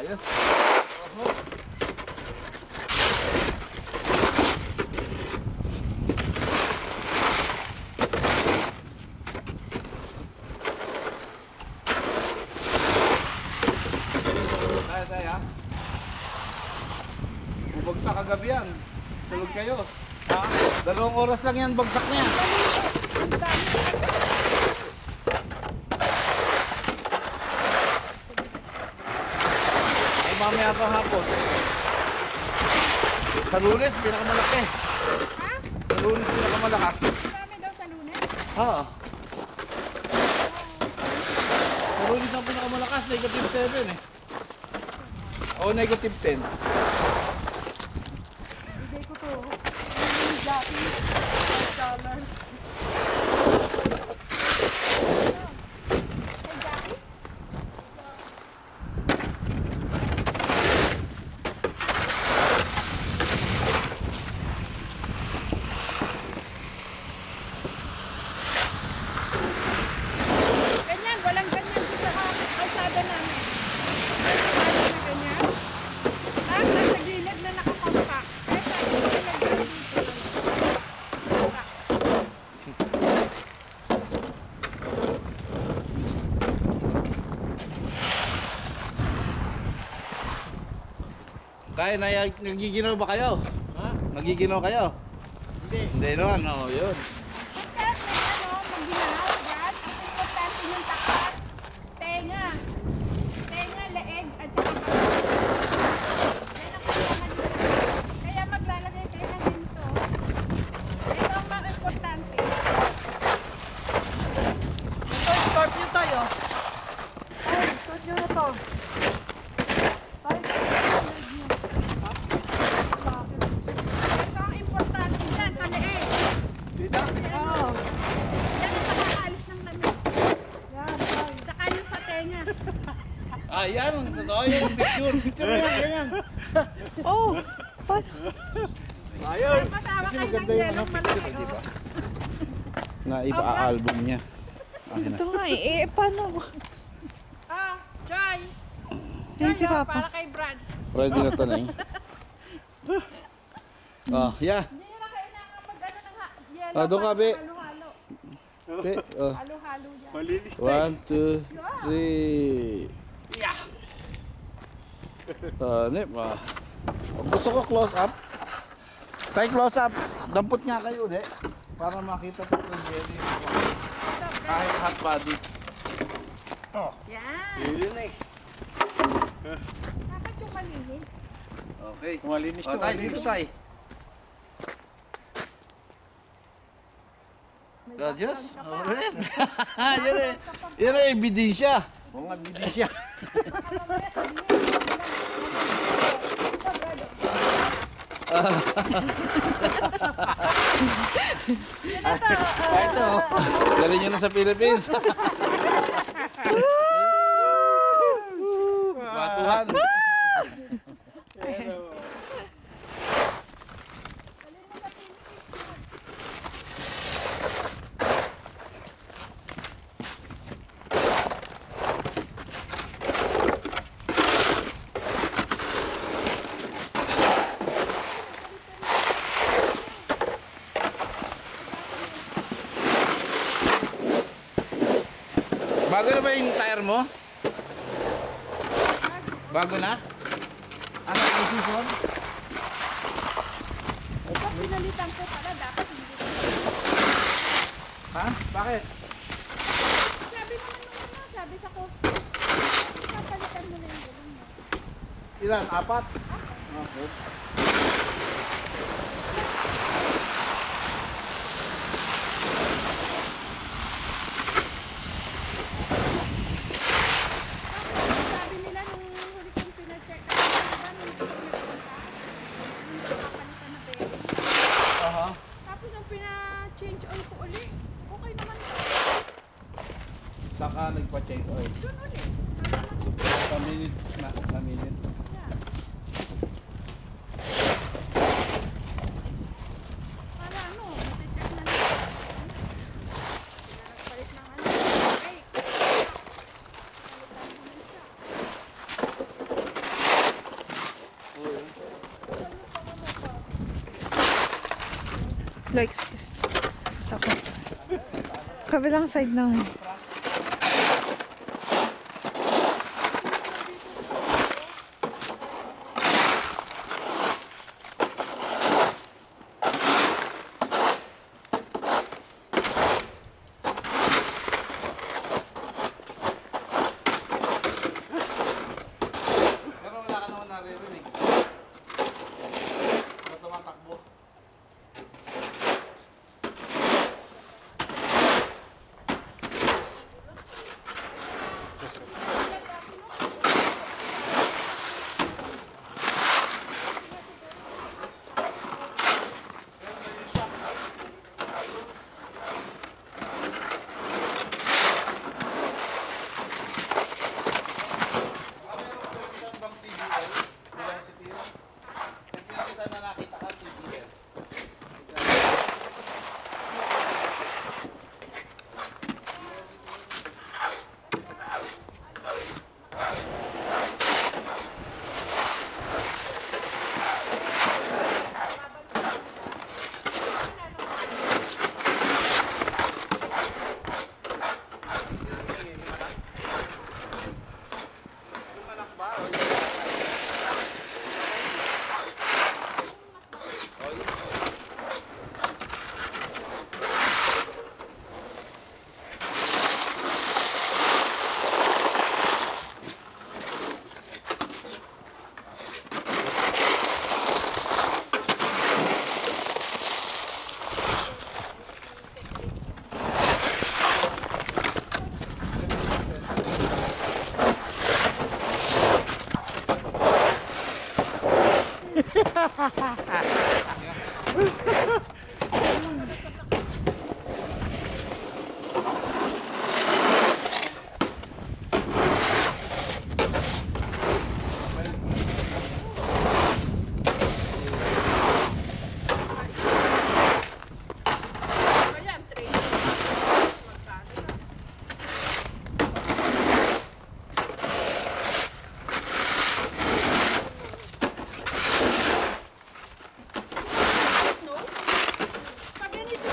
Ayos. Tayo. Bumagsak kagabi yan. Tulog kayo. Ha? 2 oras lang yan bagsak niya. Ay mamaya pa hapon. Sa Lunes, pinakamalaki. Ha? Sa Lunes, pinakamalakas. Marami daw sa Lunes? Ha? Sa Lunes ang pinakamalakas, -7 eh. O -10. Bigay ko to. Jackie. $5. Hey, Jackie? Ganyan, walang ganyan dito sa kalsada namin. Ano na ganyan? Ah, nasa gilid na nakakompact. Eh, sa gilid dito. Kaya nagiginaw ba kayo? Ha? Nagiginaw kayo? Hindi. Hindi naman, o yun. Pagka may maginaw, yan, ang importante yung tapat. Tenga. Tenga, leeg, at saka balat. Yan ang kailangan dito. Kaya maglalagay kayo ng ginto. Ito ang mga importante. Ito, Scorpio tayo. Ay, suot nyo na to. Ay, ito ang importante dyan sa leeg. Dito? Oo. Yan ang nakakaalis ng lamig. Yan, ay. Tsaka yung sa tenga. Ah, yan. Totoo yung picture. Picture mo yan, ganyan. Oh, Ayun. Kasama Kasi kayo ng maganda yung yelong picture, malaki. di ba? Na ipa-album niya. Akin na. ito nga eh. Paano? Ah, Joy. Yan si oh, Papa. para kay Brad. Ready na to na eh. Oh, yeah. Hindi nyo na kailangan mag-ano ng yellow. Ah, doon ka, Be. Halo-halo. Okay. Oh. Halo-halo yan. Malinis na. 1, 2, 3. Yeah. Nip. Gusto ko close up. Tayo close up. Dampot nga kayo, de. Para makita po ng jelly. Kahit hot body. Oh. Yan. Yun na eh. Dapat yung malinis. Okay. Malinis Oh, to. tayo dito tayo. May Oh, Diyos. background ka pa. Alright. Yan eh. Yan eh, ebidensya. Oo nga, bibig siya. Baka mamaya sabihin, ito, Brad. Ito. Galing nyo na sa Philippines. Batuhan. Bago na ba yung tire mo? Bago na? Ano ang season? Ito, pinalitan ko pala. Dapat hindi ko. Ha? Bakit? Sabi naman nung ano, sabi sa costo. Papalitan mo na yung gulong mo. Ilan? 4? Okay. Sabi nila nung huli kong pinacheck, nung papalitan na bearing. Aha. Tapos nung pina-change oil ko uli, okay naman to. Saka nagpa-change oil. Doon uli. Sa minute na. Sa minute. Yeah. Para ano, mati-check na nila. Nagpalit ng ano. Ay! Palitan mo na siya. Like this. Ako. Kabilang side naman. Pero wala ka naman naririnig. Ba't tumatakbo? Meron bang CGL? Velocity yun? Nagpinakita na nakita ka CGL. Yung anak ba? O yung Ayan, 3. No? Pag ganito,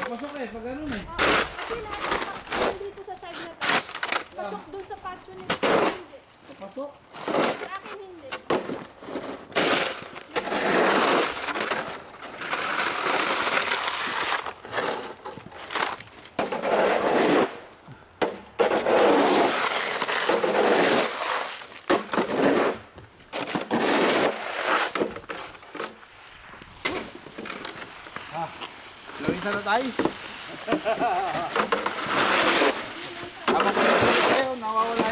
pasok eh, pag ganun eh. kasi lahat dito sa side na to. Pasok dun sa patio nito. Hindi. Pasok. Sa akin hindi. Gawin na tayo. Habang kayo, nawawala